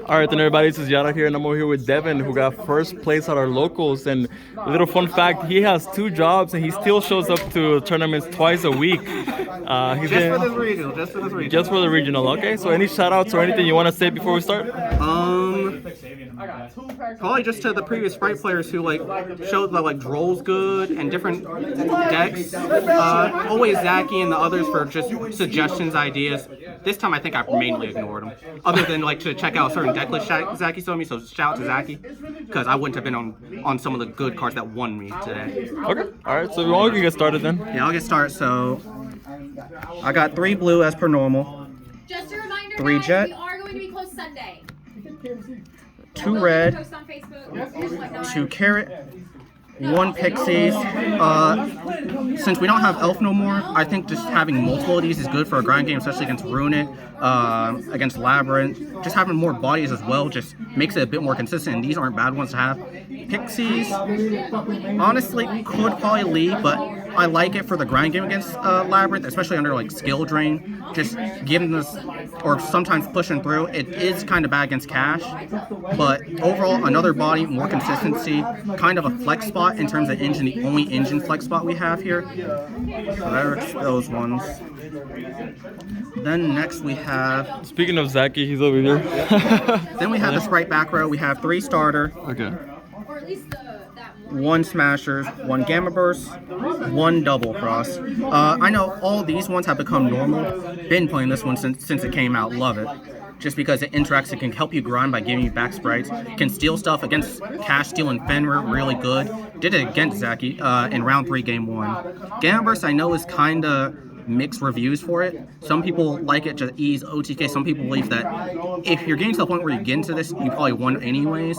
Alright then everybody, this is Yara here and I'm over here with Devon who got first place at our locals. And a little fun fact, he has 2 jobs and he still shows up to tournaments twice a week. Just for this regional, just for this regional. Just for the regional, okay? So any shout outs or anything you want to say before we start? Probably just to the previous Spright players who like showed that like Droll's good and different decks. Always Zaki and the others for just suggestions, ideas. This time I think I mainly ignored them. Other than like to check out a certain deck list Zaki showed me, so shout out to Zaki. Because I wouldn't have been on some of the good cards that won me today. Okay, alright, so we can get started then. Yeah, I'll get started. So I got 3 blue as per normal. Just a reminder, 3 guys, jet. we are going to be closed Sunday. 2 red, Post on Facebook, 2 carrot, 1 pixies. Since we don't have elf no more, I think just having multiple of these is good for a grind game, especially against Runic, against Labyrinth. Just having more bodies as well just makes it a bit more consistent, and these aren't bad ones to have. Pixies, honestly, could probably lead, but I like it for the grind game against Labyrinth, especially under like skill drain. Just giving this, or sometimes pushing through. It is kind of bad against Cash, but overall another body, more consistency, kind of a flex spot in terms of engine, the only engine flex spot we have here. So there's those ones. Then next we have. Speaking of Zaki, he's over here. Then we have the Spright back row. We have 3 starter. Okay. or at least that 1 smashers, 1 gamma burst, 1 double cross. I know all these ones have become normal. Been playing this one since it came out. Love it. Just because it interacts, it can help you grind by giving you back sprites. Can steal stuff against Cash, Steel, and Fenrir, really good. Did it against Zaki in round 3, game 1. Gamma burst I know is kind of mixed reviews for it. Some people like it to ease OTK. Some people believe that if you're getting to the point where you get into this, you probably won anyways.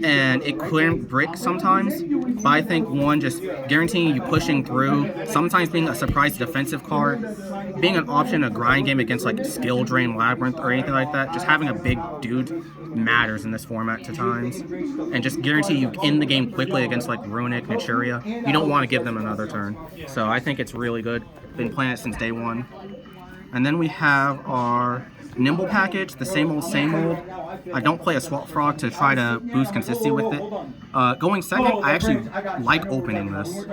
And it couldn't brick sometimes. But I think 1, just guaranteeing you pushing through, sometimes being a surprise defensive card, being an option in a grind game against like Skill Drain, Labyrinth, or anything like that. Just having a big dude matters in this format to times. And just guarantee you in the game quickly against like Runic, Naturia. You don't want to give them another turn. So I think it's really good. Been playing it since day 1. And then we have our Nimble package, the same old, same old. I don't play a Swap Frog to try to boost consistency with it. Going second, I actually like opening this.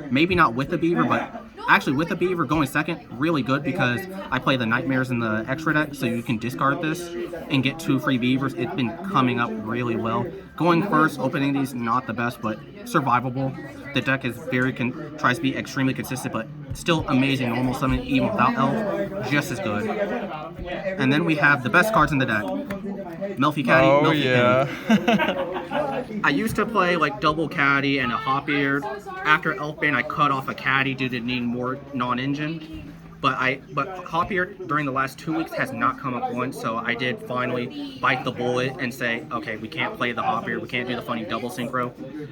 Maybe not with the Beaver, but actually with the Beaver going second, really good because I play the Nightmares in the extra deck, so you can discard this and get 2 free Beavers. It's been coming up really well. Going first, opening these, not the best, but survivable. The deck is tries to be extremely consistent, but still amazing normal summon even without Elf, just as good. And then we have the best cards in the deck. Melffy Caddy, oh, Melffy yeah. King. I used to play like double Caddy and a Hop-Eared. After Elf Ban, I cut off a Caddy due to needing more non-engine. But Hop-Eared during the last 2 weeks has not come up once, so I did finally bite the bullet and say, okay, we can't play the Hop-Eared, we can't do the funny double synchro.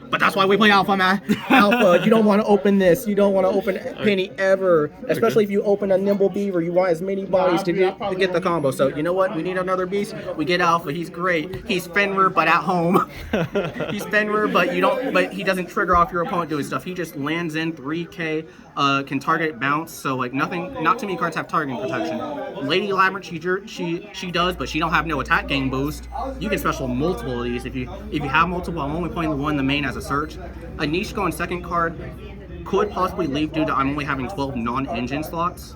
But that's why we play Alpha, man. Alpha, you don't want to open this. You don't want to open Penny ever. Especially if you open a Nimble Beaver, you want as many bodies to get the combo. So you know what? We need another beast. We get Alpha. He's great. He's Fenrir, but at home. He's Fenrir, but he doesn't trigger off your opponent doing stuff. He just lands in 3k. Can target bounce, so like not too many cards have targeting protection. Lady Labyrinth, she does, but she don't have no attack gain boost. You can special multiple of these if you have multiple. I'm only playing the one in the main as a search. A niche going second card could possibly leave due to I'm only having 12 non-engine slots.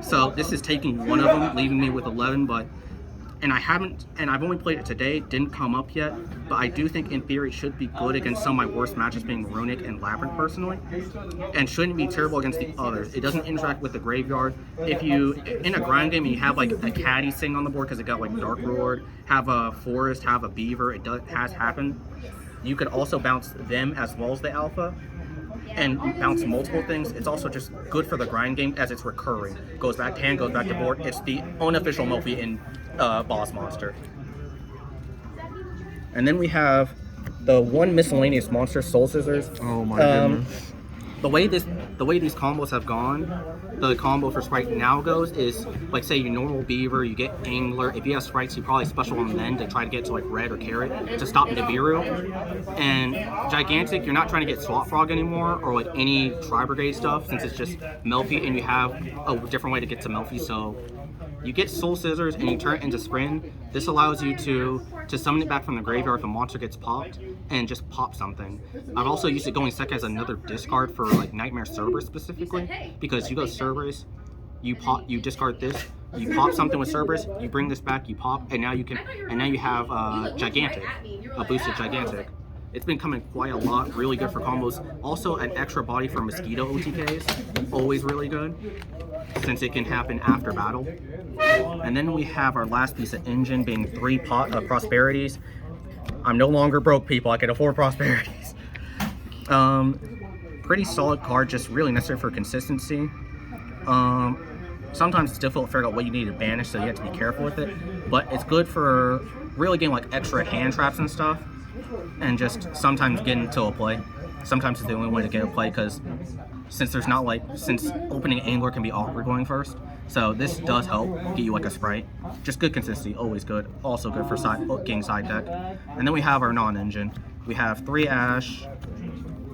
So this is taking one of them, leaving me with 11, but I've only played it today, didn't come up yet, but I do think in theory it should be good against some of my worst matches being Runic and Labyrinth personally, and shouldn't be terrible against the others. It doesn't interact with the graveyard. If you, in a grind game and you have like a Caddy sitting on the board because it got like Dark Lord, have a Forest, have a Beaver, has happened, you could also bounce them as well as the Alpha, and bounce multiple things. It's also just good for the grind game as it's recurring. Goes back to hand, goes back to board. It's the unofficial Melffy in boss monster. And then we have the 1 miscellaneous monster, Soul Scissors. Oh my goodness. The way these combos have gone, the combo for Spright now goes is like, say you normal Beaver, you get Angler. If you have Sprites, you probably special them then to try to get to like Red or Carrot to stop Nibiru. And Gigantic, you're not trying to get Swap Frog anymore or like any Tri Brigade stuff since it's just Melffy, and you have a different way to get to Melffy. So You get Soul Scissors and you turn it into Spin. This allows you to summon it back from the graveyard if a monster gets popped and just pop something. I've also used it going second as another discard for like Nightmare Cerberus specifically, because you go Cerberus, you discard this, you pop something with Cerberus, you bring this back, you pop, and now you have Gigantic, a boosted Gigantic. It's been coming quite a lot, really good for combos. Also, an extra body for Mosquito OTKs, always really good, since it can happen after battle. And then we have our last piece of engine being 3 Prosperities. I'm no longer broke, people, I can afford Prosperities. Pretty solid card, just really necessary for consistency. Sometimes it's difficult to figure out what you need to banish, so you have to be careful with it. But it's good for really getting like extra hand traps and stuff, and just sometimes getting into a play. Sometimes it's the only way to get a play, because since opening Angler can be awkward going first, so this does help get you like a Spright. Just good consistency, always good. Also good for getting side deck. And then we have our non-engine. We have 3 Ash,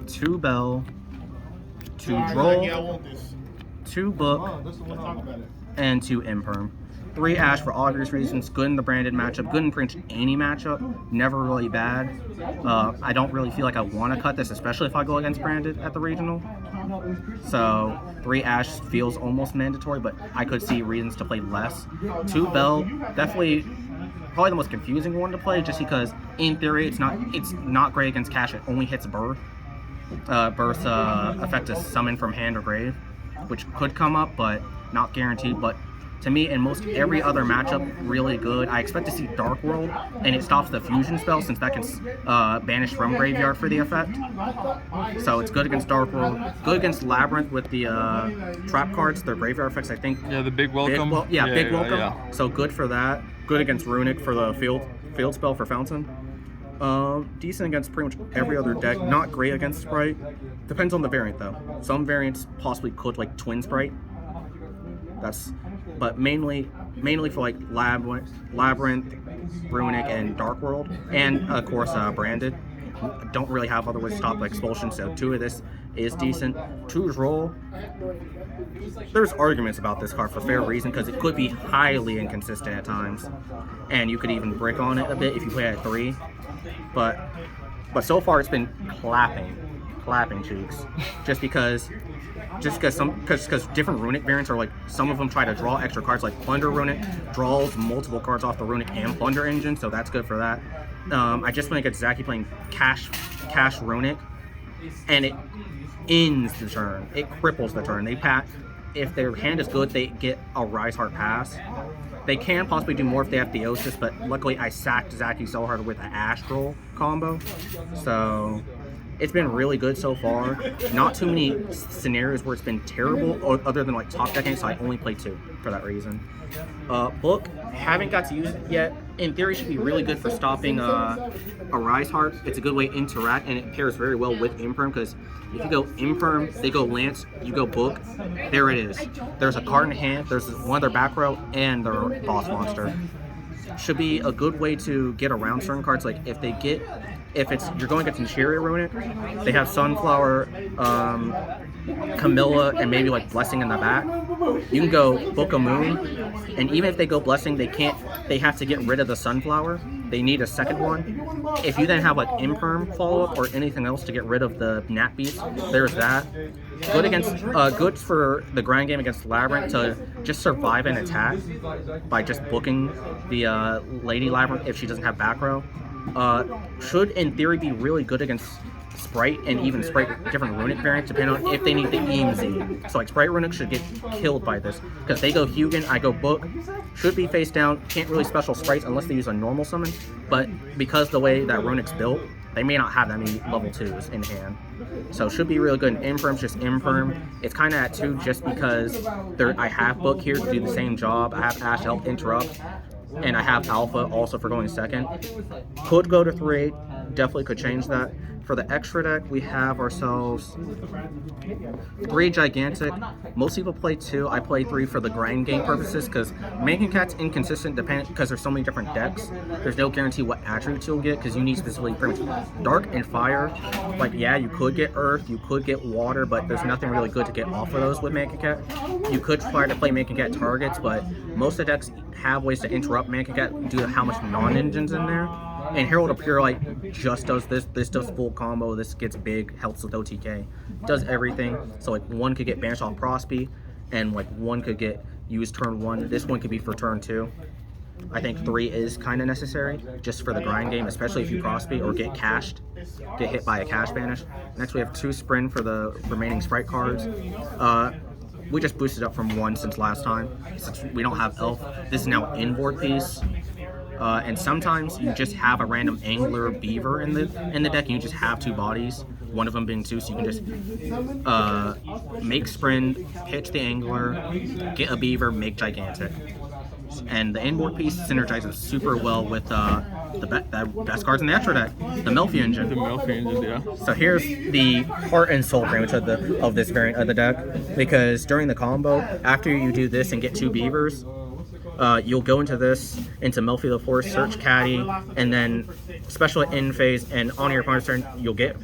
2 Bell, 2 Droll, 2 Book, and 2 Imperm. 3 Ash for obvious reasons, good in the branded matchup, good in pretty much any matchup, never really bad. I don't really feel like I want to cut this, especially if I go against branded at the regional. So 3 Ash feels almost mandatory, but I could see reasons to play less. 2 Bell, definitely probably the most confusing one to play, just because in theory it's not great against Cash. It only hits Birth. Birth effect is summon from hand or grave, which could come up, but not guaranteed. But to me, in most every other matchup, really good. I expect to see Dark World, and it stops the fusion spell since that can banish from graveyard for the effect. So it's good against Dark World, good against Labyrinth with the trap cards, their graveyard effects, I think. Yeah, the big welcome. Big welcome. Yeah. So good for that. Good against Runic for the field spell for Fountain. Decent against pretty much every other deck. Not great against Spright. Depends on the variant though. Some variants possibly could, like Twin Spright. But mainly for like Labyrinth, Runic, and Dark World, and of course branded. Don't really have other ways to stop Expulsion, so 2 of this is decent. 2 Droll. There's arguments about this card for fair reason, because it could be highly inconsistent at times, and you could even brick on it a bit if you play at 3. But so far it's been clapping cheeks, just because different Runic variants are like, some of them try to draw extra cards, like Plunder Runic draws multiple cards off the Runic and Plunder engine, so that's good for that. I just went against Zaki playing Cash Runic, and it ends the turn. It cripples the turn. If their hand is good, they get a Rise Heart pass. They can possibly do more if they have Theosis, but luckily I sacked Zaki so hard with the Astral combo, so it's been really good so far. Not too many scenarios where it's been terrible, other than like top decking, so I only play 2 for that reason. Book, haven't got to use it yet. In theory, should be really good for stopping a Rise Heart. It's a good way to interact, and it pairs very well with Imperm, because if you go Imperm, they go Lance, you go Book, there it is. There's a card in hand, there's one of their back row, and their boss monster. Should be a good way to get around certain cards, like if you're going against Interior Runic, they have Sunflower, Camilla, and maybe like Blessing in the back. You can go Book of Moon, and even if they go Blessing, they have to get rid of the Sunflower. They need a second one. If you then have like Imperm follow-up or anything else to get rid of the Nat Beast, there's that. Good for the grind game against Labyrinth to just survive an attack by just booking the Lady Labyrinth if she doesn't have back row. Should in theory be really good against Spright, and even Spright with different Runic variants depending on if they need the EMZ. So like Spright Runic should get killed by this, because they go Hugin, I go Book. Should be face down, can't really special Sprites unless they use a normal summon, but because the way that Runic's built, they may not have that many level 2s in hand. So should be really good. And Imperm's just Imperm. It's kind of at 2 just because I have Book here to do the same job. I have Ash to help interrupt, and I have Alpha also for going second. Could go to 3. definitely could change that. For the extra deck, we have ourselves 3 gigantic. Most people play 2. I play 3 for the grind game purposes because Mannequin Cat's inconsistent depending because there's so many different decks. There's no guarantee what attributes you'll get because you need specifically pretty much dark and fire. Like, yeah, you could get earth, you could get water, but there's nothing really good to get off of those with Mannequin Cat. You could try to play Mannequin Cat targets, but most of the decks have ways to interrupt Mannequin Cat due to how much non-engine's in there. And Herald of Pure Light just does this. This does full combo. This gets big, helps with OTK. Does everything. So like one could get banished off Prospy, and like one could get used turn 1. This one could be for turn 2. I think 3 is kind of necessary just for the grind game, especially if you Prospy or get cashed, get hit by a cash banish. Next we have 2 Sprint for the remaining Spright cards. We just boosted up from 1 since last time. Since we don't have Elf, this is now inboard piece. And sometimes you just have a random angler beaver in the deck and you just have 2 bodies, one of them being 2, so you can just make sprint, pitch the angler, get a beaver, make gigantic. And the inboard piece synergizes super well with the best cards in the extra deck, the Melffy engine. The Melffy engine, yeah. So here's the heart and soul damage of this variant of the deck, because during the combo, after you do this and get 2 beavers, you'll go into Melffy the Forest, search Caddy, and then special in phase, and on your opponent's turn, you'll get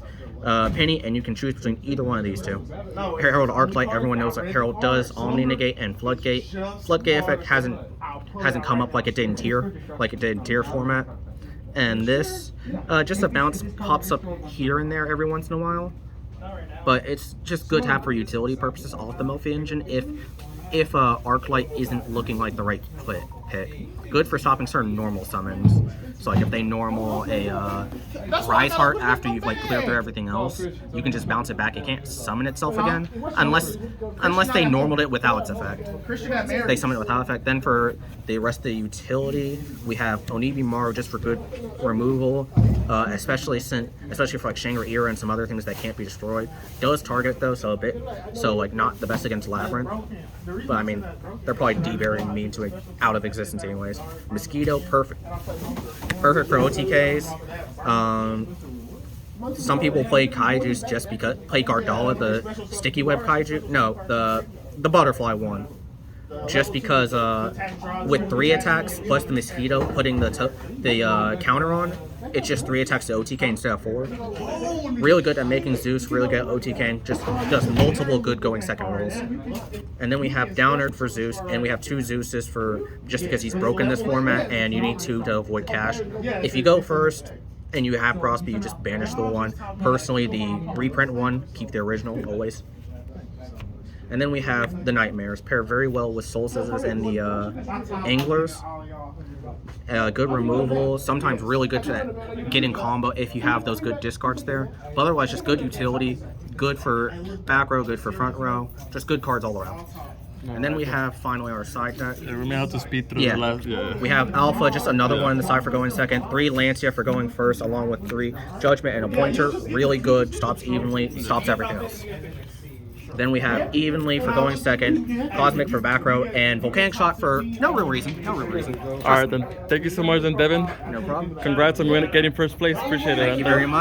Penny, and you can choose between either one of these 2. Herald Arclight, everyone knows that Herald does Omni Negate and Floodgate. Floodgate effect hasn't come up like it did in tier format. And this, just a bounce pops up here and there every once in a while. But it's just good to have for utility purposes off the Melffy engine if Arclight isn't looking like the right pick. Good for stopping certain normal summons. So like if they normal a Rise Heart after you've like cleared through everything else, you can just bounce it back. It can't summon itself again unless they normaled it without its effect. They summon it without effect. Then for the rest of the utility, we have Onibi Maru just for good removal, especially for like Shangri-Era and some other things that can't be destroyed. Does target though, so like not the best against Labyrinth. But I mean, they're probably deburying me into it out of existence anyways. Mosquito, perfect for OTKs. Some people play Kaijus just because play Gardala, the sticky web Kaiju. No, the butterfly one. Just because with 3 attacks plus the Mosquito putting the counter on, it's just 3 attacks to OTK instead of 4. Really good at making Zeus, really good at OTK, and just does multiple good going second rolls. And then we have Downerd for Zeus, and we have 2 Zeuses for just because he's broken this format, and you need 2 to avoid cash. If you go first and you have Prospy, you just banish the one. Personally, the reprint one, keep the original always. And then we have the Nightmares, pair very well with Soul Scissors and the Anglers. Good removal, sometimes really good to get in combo if you have those good discards there. But otherwise, just good utility, good for back row, good for front row, just good cards all around. And then we have finally our side deck. Yeah, we may have to speed through the last. Yeah. We have Alpha, just another one on the side for going second. 3 Lancia for going first, along with 3 Judgment and a Pointer. Really good, stops evenly, stops everything else. Then we have Evenly for going second, Cosmic for back row, and Volcanic Shot for no real reason. All right, then. Thank you so much, then, Devon. No problem. Congrats on getting first place. Appreciate it. Thank you very much.